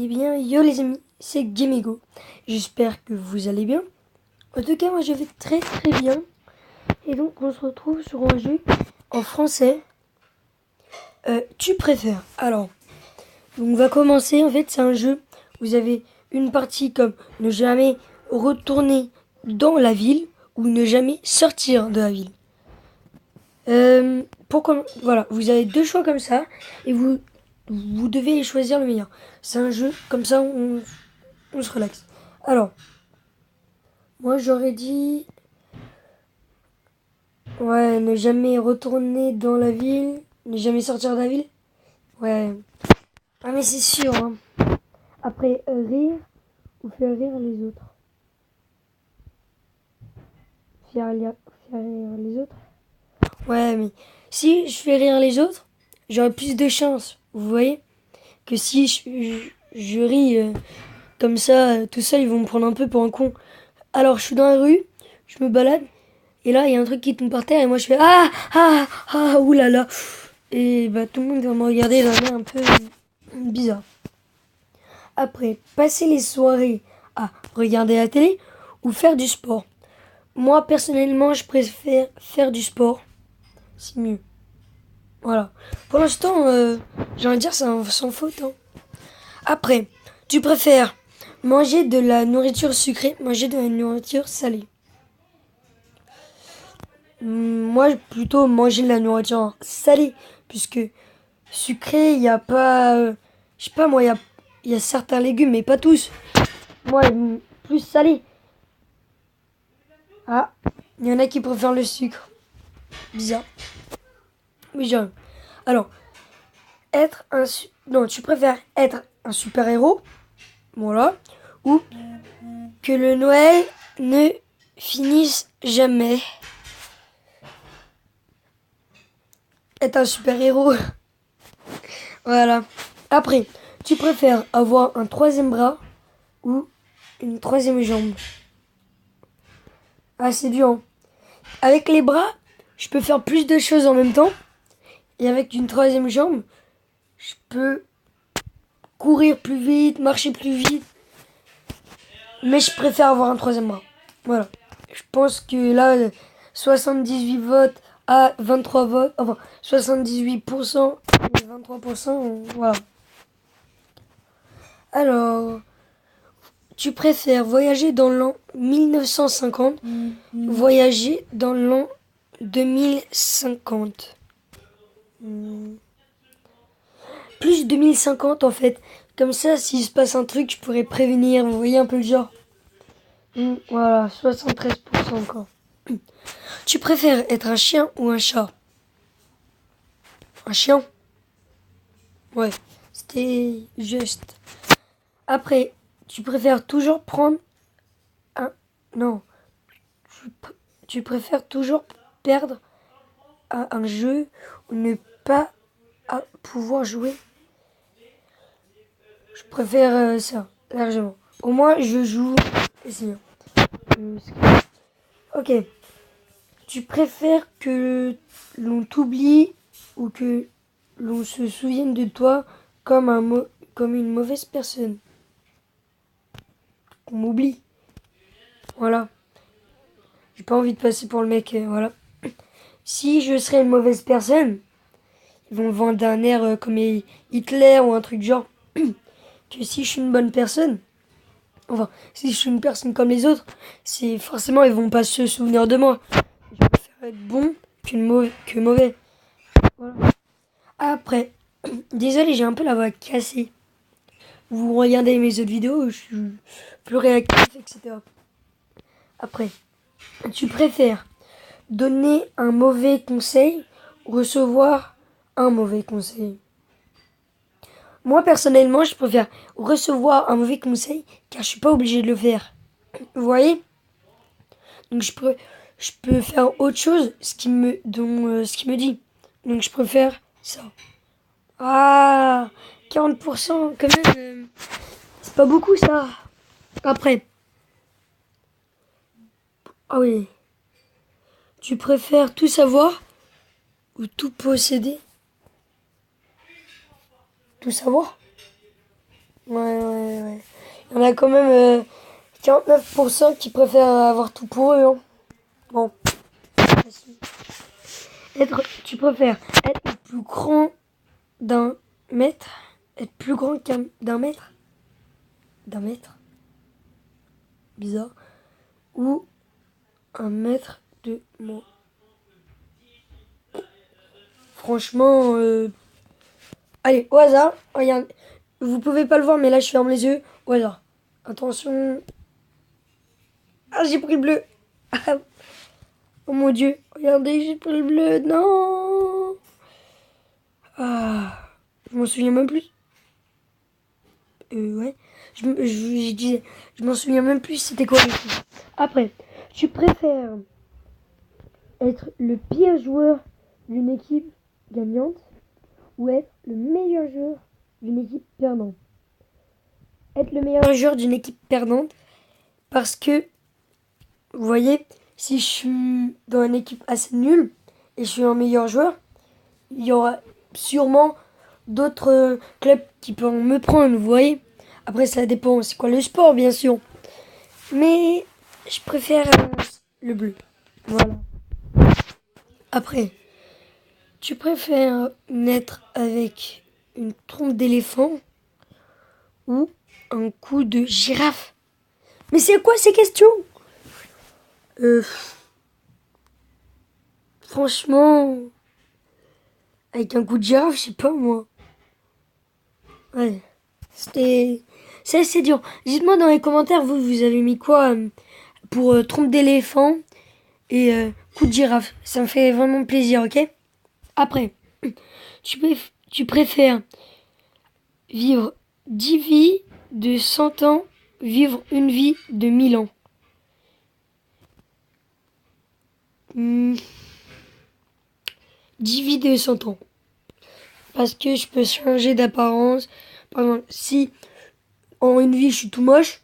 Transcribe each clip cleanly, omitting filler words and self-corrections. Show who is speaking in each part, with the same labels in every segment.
Speaker 1: bien, yo les amis, c'est Gamigo. J'espère que vous allez bien. En tout cas, moi je vais très très bien. Et donc, on se retrouve sur un jeu en français. Tu préfères. Alors, on va commencer. En fait, c'est un jeu. Vous avez une partie comme ne jamais retourner dans la ville ou ne jamais sortir de la ville. Voilà, vous avez deux choix comme ça et vous devez choisir le meilleur. C'est un jeu comme ça, on se relaxe. Alors, moi j'aurais dit, ouais, ne jamais retourner dans la ville, ne jamais sortir de la ville. Ouais. Ah mais c'est sûr. Hein. Après, rire ou faire rire les autres. Faire rire les autres. Ouais, mais si je fais rire les autres, j'aurai plus de chance. Vous voyez? Que si je ris comme ça, tout seul, ils vont me prendre un peu pour un con. Alors, je suis dans la rue, je me balade, et là, il y a un truc qui tombe par terre, et moi, je fais ah, ah, ah, oulala. Et bah, tout le monde va me regarder d'un air un peu bizarre. Après, passer les soirées à regarder la télé ou faire du sport. Moi, personnellement, je préfère faire du sport. C'est mieux. Voilà. Pour l'instant, j'ai envie de dire, c'est sans faute. Hein. Après, tu préfères manger de la nourriture sucrée, manger de la nourriture salée. Moi, plutôt manger de la nourriture salée, puisque sucré, il n'y a pas... je sais pas, moi, il y a certains légumes, mais pas tous. Moi, plus salé. Ah, il y en a qui préfèrent le sucre. Bizarre. Mais j'aime. Alors, non, tu préfères être un super-héros, voilà, ou que le Noël ne finisse jamais. Être un super-héros. Voilà. Après, tu préfères avoir un troisième bras ou une troisième jambe. Ah, c'est dur. Hein. Avec les bras, je peux faire plus de choses en même temps. Et avec une troisième jambe, je peux courir plus vite, marcher plus vite. Mais je préfère avoir un troisième bras. Voilà. Je pense que là, 78 votes à 23 votes. Enfin, 78% et 23%. Voilà. Alors, tu préfères voyager dans l'an 1950, voyager dans l'an 2050. Plus 2050 en fait. Comme ça, s'il se passe un truc, je pourrais prévenir. Vous voyez un peu le genre. Voilà, 73% encore. Tu préfères être un chien ou un chat? Un chien? Ouais, c'était juste. Après, tu préfères toujours prendre un... Non. Tu préfères toujours perdre à un jeu ou ne pas pouvoir jouer? Je préfère ça, largement. Au moins, je joue. Et c'est bien. Ok. Tu préfères que l'on t'oublie ou que l'on se souvienne de toi comme une mauvaise personne? Qu'on m'oublie. Voilà. J'ai pas envie de passer pour le mec. Voilà. Si je serais une mauvaise personne, ils vont me vendre d'un air comme Hitler ou un truc genre. Que si je suis une bonne personne, enfin, si je suis une personne comme les autres, c'est forcément ils vont pas se souvenir de moi. Je préfère être bon que mauvais. Voilà. Après, désolé, j'ai un peu la voix cassée. Vous regardez mes autres vidéos, je suis plus réactif, etc. Après, tu préfères donner un mauvais conseil ou recevoir un mauvais conseil? Moi, personnellement, je préfère recevoir un mauvais conseil car je suis pas obligé de le faire. Vous voyez? Donc, je peux faire autre chose ce qui me dit. Donc, je préfère ça. Ah, 40% quand même, c'est pas beaucoup ça. Après, ah oui, tu préfères tout savoir ou tout posséder? Tout savoir? Ouais, ouais, ouais. Il y en a quand même 49% qui préfèrent avoir tout pour eux. Hein. Bon, tu préfères être le plus grand d'un mètre, être plus grand d'un mètre, d'un mètre, bizarre, ou un mètre de moins. Franchement, allez, au hasard, regarde, vous pouvez pas le voir, mais là je ferme les yeux, au hasard. Attention. Ah, j'ai pris le bleu. Ah, oh mon Dieu, regardez, j'ai pris le bleu, non. Ah, je m'en souviens même plus. Ouais. Je disais, je m'en souviens même plus c'était quoi le truc. Après, tu préfères être le pire joueur d'une équipe gagnante ou être le meilleur joueur d'une équipe perdante? Être le meilleur joueur d'une équipe perdante parce que, vous voyez, si je suis dans une équipe assez nulle et je suis un meilleur joueur, il y aura sûrement d'autres clubs qui pourront me prendre, vous voyez. Après, ça dépend, c'est quoi le sport, bien sûr. Mais je préfère le bleu. Voilà. Après, tu préfères naître avec une trompe d'éléphant ou un cou de girafe? Mais c'est quoi ces questions? euh, Franchement, avec un cou de girafe, je sais pas moi. Ouais, c'était... C'est assez dur. Dites-moi dans les commentaires, vous avez mis quoi pour trompe d'éléphant et coup de girafe. Ça me fait vraiment plaisir, ok? Après, tu préfères vivre 10 vies de 100 ans, vivre une vie de 1000 ans. 10 vies de 100 ans. Parce que je peux changer d'apparence. Par exemple, si en une vie je suis tout moche,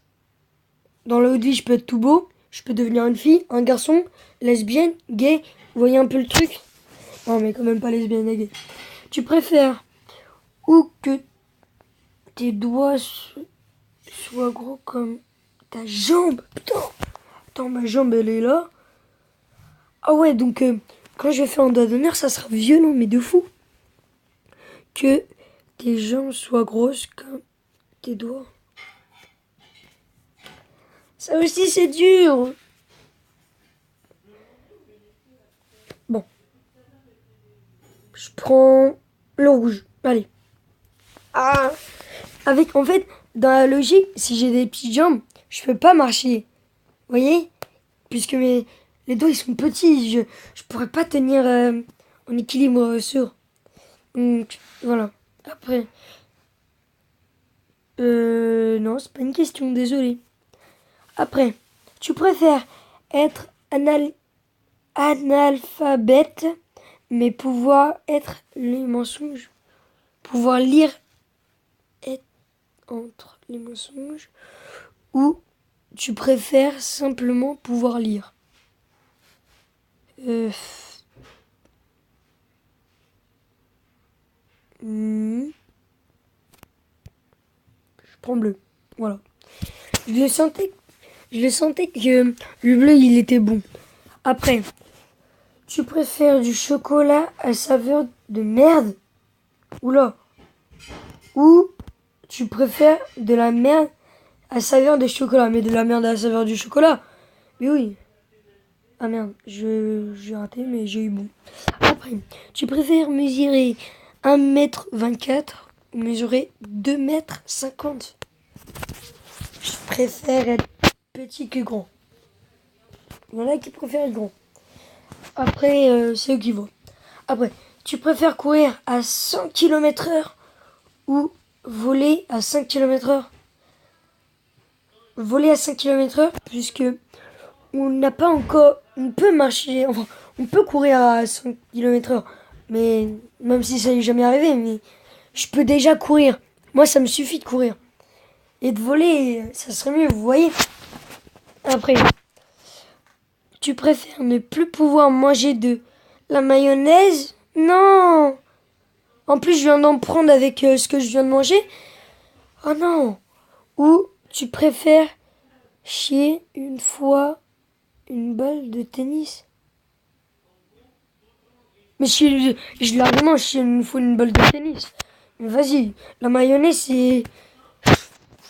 Speaker 1: dans l'autre vie je peux être tout beau, je peux devenir une fille, un garçon, lesbienne, gay. Vous voyez un peu le truc? Non, mais quand même pas lesbienne et gay. Tu préfères ou que tes doigts soient gros comme ta jambe? Putain, attends, ma jambe elle est là. Ah ouais, donc quand je vais faire un doigt d'honneur, ça sera violent, mais de fou. Que tes jambes soient grosses comme tes doigts. Ça aussi, c'est dur. Bon, je prends le rouge. Allez. Ah, en fait, dans la logique, si j'ai des petites jambes, je peux pas marcher. Vous voyez? Puisque les doigts, ils sont petits. Je pourrais pas tenir en équilibre sûr. Donc, voilà. Après, non, c'est pas une question, désolé. Après, tu préfères être analphabète, mais pouvoir être les mensonges, pouvoir lire être entre les mensonges, ou tu préfères simplement pouvoir lire? Je prends bleu. Voilà. Je le sentais, je le sentais que le bleu, il était bon. Après, tu préfères du chocolat à saveur de merde? Oula. Ou tu préfères de la merde à saveur de chocolat? Mais de la merde à la saveur du chocolat? Mais oui. Ah merde, j'ai raté, mais j'ai eu bon. Après, tu préfères mesurer 1,24 m ou mesurer 2,50 m? Je préfère être petit que grand. Il y en a qui préfèrent être grand. Après, c'est eux qui vont. Après, tu préfères courir à 100 km/h ou voler à 5 km/h? Voler à 5 km/h, puisque on n'a pas encore... On peut marcher, enfin, on peut courir à 5 km/h, mais même si ça n'est jamais arrivé, mais je peux déjà courir. Moi, ça me suffit de courir. Et de voler, ça serait mieux, vous voyez. Après, tu préfères ne plus pouvoir manger de la mayonnaise? Non! En plus, je viens d'en prendre avec ce que je viens de manger. Oh non! Ou tu préfères chier une fois une balle de tennis? Mais je largement chier une fois une balle de tennis. Mais vas-y, la mayonnaise, c'est...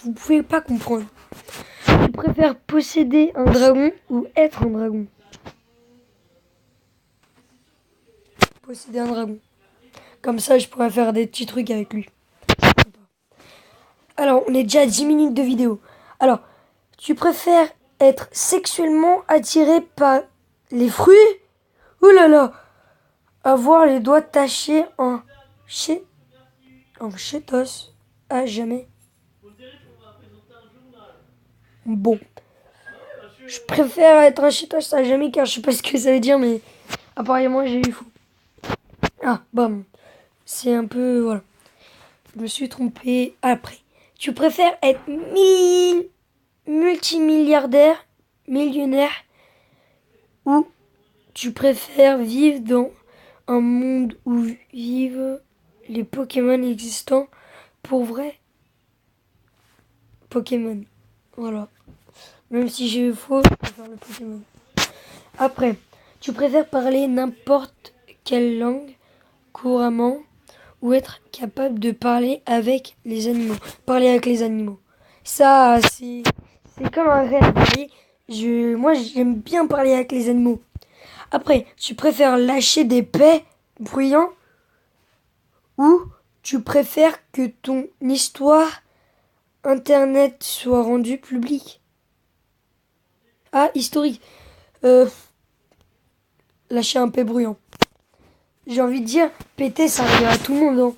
Speaker 1: Vous pouvez pas comprendre. Tu préfères posséder un dragon ou être un dragon? Posséder un dragon. Comme ça, je pourrais faire des petits trucs avec lui. Alors, on est déjà à 10 minutes de vidéo. Alors, tu préfères être sexuellement attiré par les fruits? Ouh là là! Avoir les doigts tachés en chétos à jamais. Bon. Je préfère être un chétos à jamais car je sais pas ce que ça veut dire, mais apparemment j'ai eu faux. Ah, bon. C'est un peu... Voilà. Je me suis trompé après. Tu préfères être multimilliardaire, millionnaire, ou tu préfères vivre dans un monde où vivent les Pokémon existants pour vrai? Pokémon. Voilà. Même si j'ai eu faux, je préfère le Pokémon. Après, tu préfères parler n'importe quelle langue couramment ou être capable de parler avec les animaux. Parler avec les animaux. Ça, c'est comme un rêve, vous voyez. Moi, j'aime bien parler avec les animaux. Après, tu préfères lâcher des paix bruyants ou tu préfères que ton histoire internet soit rendue publique? Ah, historique. Lâcher un paix bruyant. J'ai envie de dire, péter, ça arrive à tout le monde. Hein.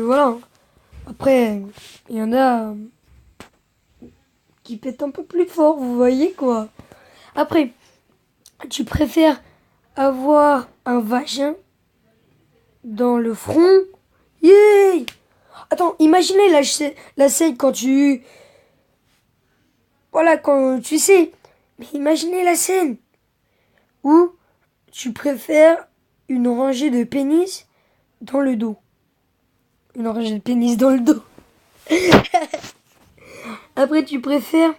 Speaker 1: Voilà. Après, il y en a qui pètent un peu plus fort, vous voyez quoi. Après, tu préfères avoir un vagin dans le front? Yeah! Attends, imaginez la scène quand tu... Voilà, quand tu sais. Mais imaginez la scène où tu préfères une rangée de pénis dans le dos. Une rangée de pénis dans le dos. Après, tu préfères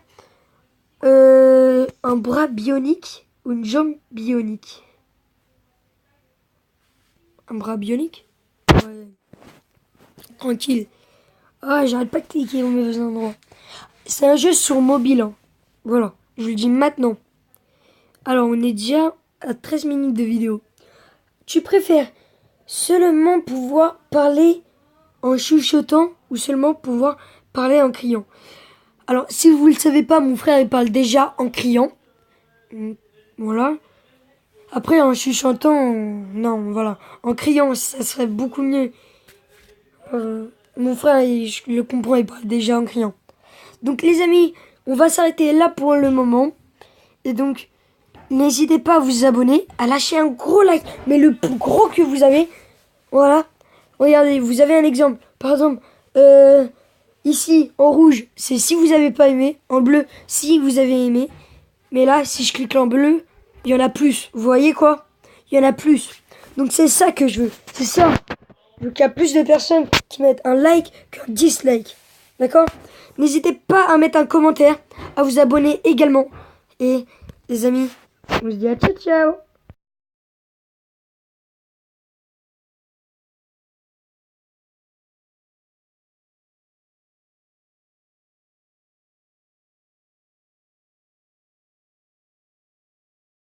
Speaker 1: un bras bionique ou une jambe bionique? Un bras bionique? Ouais. Tranquille. Ah, j'arrête pas de cliquer au mauvais endroit. C'est un jeu sur mobile. Hein. Voilà, je vous le dis maintenant. Alors, on est déjà à 13 minutes de vidéo. Tu préfères seulement pouvoir parler en chuchotant ou seulement pouvoir parler en criant? Alors, si vous ne le savez pas, mon frère, il parle déjà en criant. Voilà. Après, en chuchotant, non, voilà. En criant, ça serait beaucoup mieux. Mon frère, je le comprends, il parle déjà en criant. Donc, les amis, on va s'arrêter là pour le moment. Et donc, n'hésitez pas à vous abonner, à lâcher un gros like, mais le plus gros que vous avez. Voilà. Regardez, vous avez un exemple. Par exemple, ici, en rouge, c'est si vous n'avez pas aimé. En bleu, si vous avez aimé. Mais là, si je clique en bleu, il y en a plus. Vous voyez quoi? Il y en a plus. Donc c'est ça que je veux. C'est ça. Je veux qu'il y a plus de personnes qui mettent un like qu'un dislike. D'accord? N'hésitez pas à mettre un commentaire, à vous abonner également. Et les amis, on se dit à ciao ciao.